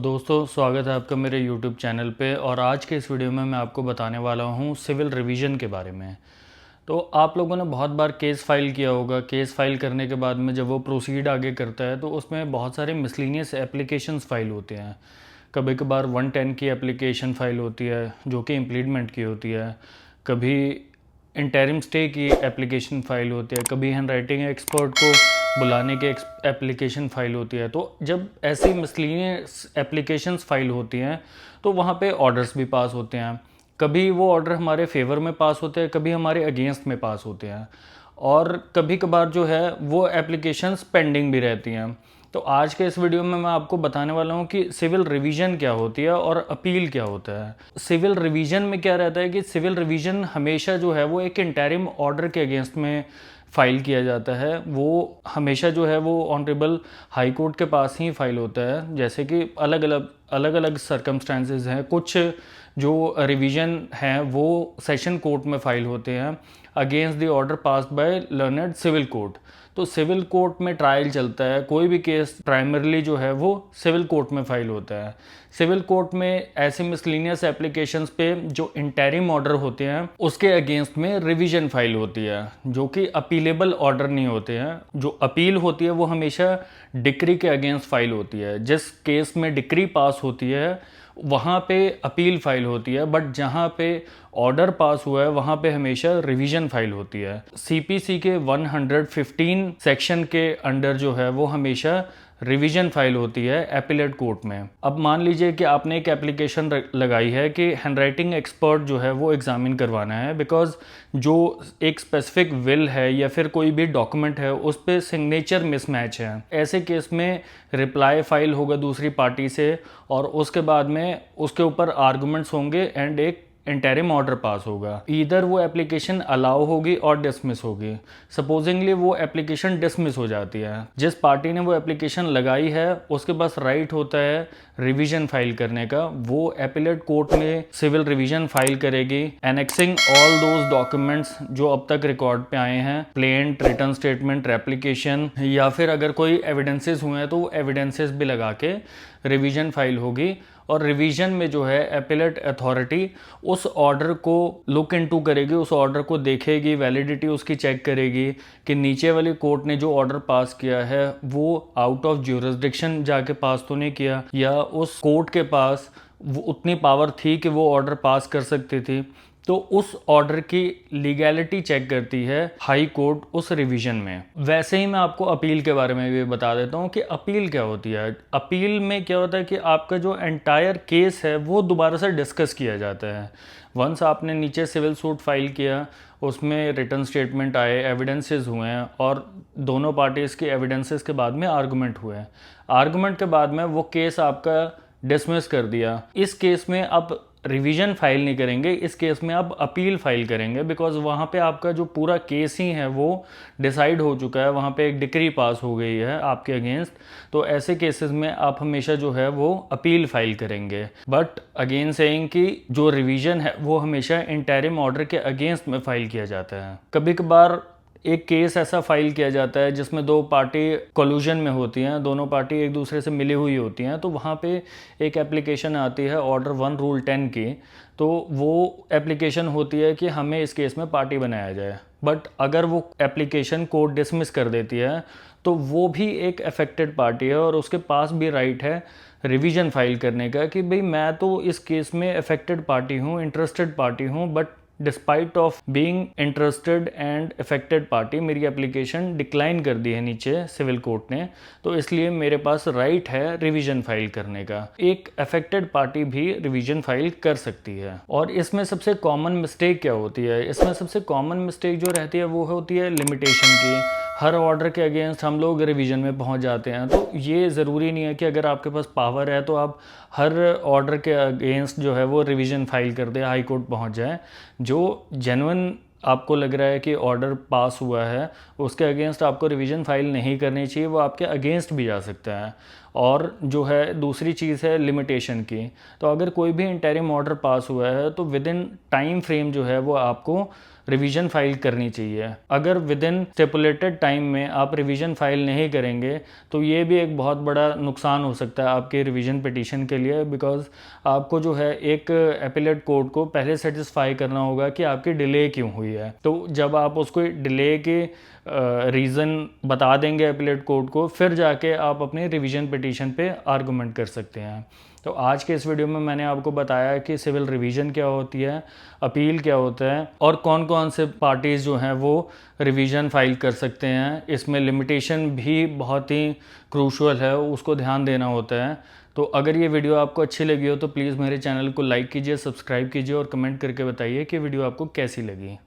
दोस्तों, स्वागत है आपका मेरे YouTube चैनल पे। और आज के इस वीडियो में मैं आपको बताने वाला हूँ सिविल रिवीजन के बारे में। तो आप लोगों ने बहुत बार केस फाइल किया होगा। केस फाइल करने के बाद में जब वो प्रोसीड आगे करता है तो उसमें बहुत सारे मिसलिनियस एप्लीकेशंस फाइल होते हैं। कभी कभार 110 की एप्लीकेशन फाइल होती है जो कि इम्प्लीमेंट की होती है। कभी इंटरिम स्टे की एप्लीकेशन फ़ाइल होती है। कभी हैंड राइटिंग एक्सपर्ट को बुलाने के एप्लीकेशन फ़ाइल होती है। तो जब ऐसी मिसलिनियस एप्लीकेशंस फ़ाइल होती हैं तो वहाँ पे ऑर्डर्स भी पास होते हैं। कभी वो ऑर्डर हमारे फेवर में पास होते हैं, कभी हमारे अगेंस्ट में पास होते हैं, और कभी कभार जो है वो एप्लीकेशंस पेंडिंग भी रहती हैं। तो आज के इस वीडियो में मैं आपको बताने वाला हूँ कि सिविल रिवीजन क्या होती है और अपील क्या होता है। सिविल रिवीजन में क्या रहता है कि सिविल रिवीजन हमेशा जो है वो एक इंटरिम ऑर्डर के अगेंस्ट में फाइल किया जाता है। वो हमेशा जो है वो ऑनरेबल हाई कोर्ट के पास ही फाइल होता है। जैसे कि अलग अलग सर्कमस्टांसेस हैं। कुछ जो रिवीजन हैं वो सेशन कोर्ट में फाइल होते हैं against the order passed by learned civil court. तो सिविल कोर्ट में ट्रायल चलता है। कोई भी केस प्राइमरली जो है वो सिविल कोर्ट में फाइल होता है। सिविल कोर्ट में ऐसे मिसलिनियस एप्लीकेशंस पे जो इंटरिम ऑर्डर होते हैं उसके अगेंस्ट में रिवीजन फाइल होती है, जो कि अपीलेबल ऑर्डर नहीं होते हैं। जो अपील होती है वो हमेशा डिक्री के अगेंस्ट फाइल होती है। जिस केस में डिक्री पास होती है वहाँ पे अपील फाइल होती है, बट जहाँ पे ऑर्डर पास हुआ है वहाँ पे हमेशा रिवीजन फाइल होती है। सीपीसी के 115 सेक्शन के अंडर जो है वो हमेशा रिवीजन फाइल होती है एपिलेट कोर्ट में। अब मान लीजिए कि आपने एक एप्लीकेशन लगाई है कि हैंडराइटिंग एक्सपर्ट जो है वो एग्जामिन करवाना है, बिकॉज जो एक स्पेसिफिक विल है या फिर कोई भी डॉक्यूमेंट है उस पर सिग्नेचर मिसमैच है। ऐसे केस में रिप्लाई फाइल होगा दूसरी पार्टी से और उसके बाद में उसके ऊपर आर्गूमेंट्स होंगे एंड एक इंटरिम ऑर्डर पास होगा। इधर वो एप्लीकेशन अलाउ होगी और डिसमिस होगी। सपोजिंगली वो एप्लीकेशन डिसमिस हो जाती है, जिस पार्टी ने वो एप्लीकेशन लगाई है उसके पास राइट होता है रिवीजन फाइल करने का। वो एपिलेट कोर्ट में सिविल रिवीजन फाइल करेगी, एनेक्सिंग ऑल दोज डॉक्यूमेंट्स जो अब तक रिकॉर्ड पे आए हैं, प्लेंट, रिटर्न स्टेटमेंट, रेप्लिकेशन, या फिर अगर कोई एविडेंसेस हुए हैं तो वो एविडेंसेस भी लगा के रिवीजन फाइल होगी। और रिवीजन में जो है एपिलेट अथॉरिटी उस ऑर्डर को लुक इनटू करेगी, उस ऑर्डर को देखेगी, वैलिडिटी उसकी चेक करेगी कि नीचे वाली कोर्ट ने जो ऑर्डर पास किया है वो आउट ऑफ ज्यूरिसडिक्शन जाके पास तो नहीं किया, या उस कोर्ट के पास वो उतनी पावर थी कि वो ऑर्डर पास कर सकती थी। तो उस ऑर्डर की लीगैलिटी चेक करती है हाई कोर्ट उस रिवीजन में। वैसे ही मैं आपको अपील के बारे में भी बता देता हूँ कि अपील क्या होती है। अपील में क्या होता है कि आपका जो एंटायर केस है वो दोबारा से डिस्कस किया जाता है। वंस आपने नीचे सिविल सूट फाइल किया, उसमें रिटर्न स्टेटमेंट आए, एविडेंसेस हुए हैं और दोनों पार्टीज़ के एविडेंसेस के बाद में आर्गूमेंट हुए हैं। आर्गूमेंट के बाद में वो केस आपका डिसमिस कर दिया। इस केस में अब रिवीजन फाइल नहीं करेंगे, इस केस में आप अपील फाइल करेंगे, बिकॉज वहाँ पे आपका जो पूरा केस ही है वो डिसाइड हो चुका है। वहाँ पे एक डिक्री पास हो गई है आपके अगेंस्ट। तो ऐसे केसेस में आप हमेशा जो है वो अपील फाइल करेंगे। बट अगेन सेइंग कि जो रिवीजन है वो हमेशा इंटरिम ऑर्डर के अगेंस्ट में फाइल किया जाता है। कभी कभार एक केस ऐसा फाइल किया जाता है जिसमें दो पार्टी कोलूजन में होती हैं, दोनों पार्टी एक दूसरे से मिली हुई होती हैं। तो वहाँ पे एक एप्लीकेशन आती है ऑर्डर 1 रूल 10 की। तो वो एप्लीकेशन होती है कि हमें इस केस में पार्टी बनाया जाए। बट अगर वो एप्लीकेशन कोर्ट डिसमिस कर देती है तो वो भी एक अफेक्टेड पार्टी है और उसके पास भी राइट है रिवीजन फाइल करने का कि भाई मैं तो इस केस में अफेक्टेड पार्टी हूँ, इंटरेस्टेड पार्टी हूँ, but despite of being interested and affected party मेरी एप्लीकेशन डिक्लाइन कर दी है नीचे सिविल कोर्ट ने, तो इसलिए मेरे पास राइट है रिवीजन फाइल करने का। एक अफेक्टेड पार्टी भी रिवीजन फाइल कर सकती है। और इसमें सबसे कॉमन मिस्टेक क्या होती है? इसमें सबसे कॉमन मिस्टेक जो रहती है वो होती है लिमिटेशन की। हर ऑर्डर के अगेंस्ट हम लोग रिवीजन में पहुंच जाते हैं। तो ये ज़रूरी नहीं है कि अगर आपके पास पावर है तो आप हर ऑर्डर के अगेंस्ट जो है वो रिवीजन फाइल कर दें, हाई कोर्ट पहुंच जाए। जो जेन्युइन आपको लग रहा है कि ऑर्डर पास हुआ है उसके अगेंस्ट आपको रिवीजन फाइल नहीं करनी चाहिए, वो आपके अगेंस्ट भी जा सकता है। और जो है दूसरी चीज़ है लिमिटेशन की। तो अगर कोई भी इंटरिम ऑर्डर पास हुआ है तो विद इन टाइम फ्रेम जो है वो आपको रिवीजन फाइल करनी चाहिए। अगर विद इन स्टेपुलेटेड टाइम में आप रिवीजन फाइल नहीं करेंगे तो ये भी एक बहुत बड़ा नुकसान हो सकता है आपके रिवीजन पिटीशन के लिए, बिकॉज आपको जो है एक एपेलेट कोर्ट को पहले सेटिस्फाई करना होगा कि आपकी डिले क्यों हुई है। तो जब आप उसको डिले के रीज़न बता देंगे एपेलेट कोर्ट को, फिर जाके आप अपनी रिवीजन पिटीशन पे आर्गूमेंट कर सकते हैं। तो आज के इस वीडियो में मैंने आपको बताया कि सिविल रिवीजन क्या होती है, अपील क्या होता है और कौन कौन से पार्टीज़ जो हैं वो रिवीजन फाइल कर सकते हैं। इसमें लिमिटेशन भी बहुत ही क्रूशल है, उसको ध्यान देना होता है। तो अगर ये वीडियो आपको अच्छी लगी हो तो प्लीज़ मेरे चैनल को लाइक कीजिए, सब्सक्राइब कीजिए और कमेंट करके बताइए कि वीडियो आपको कैसी लगी।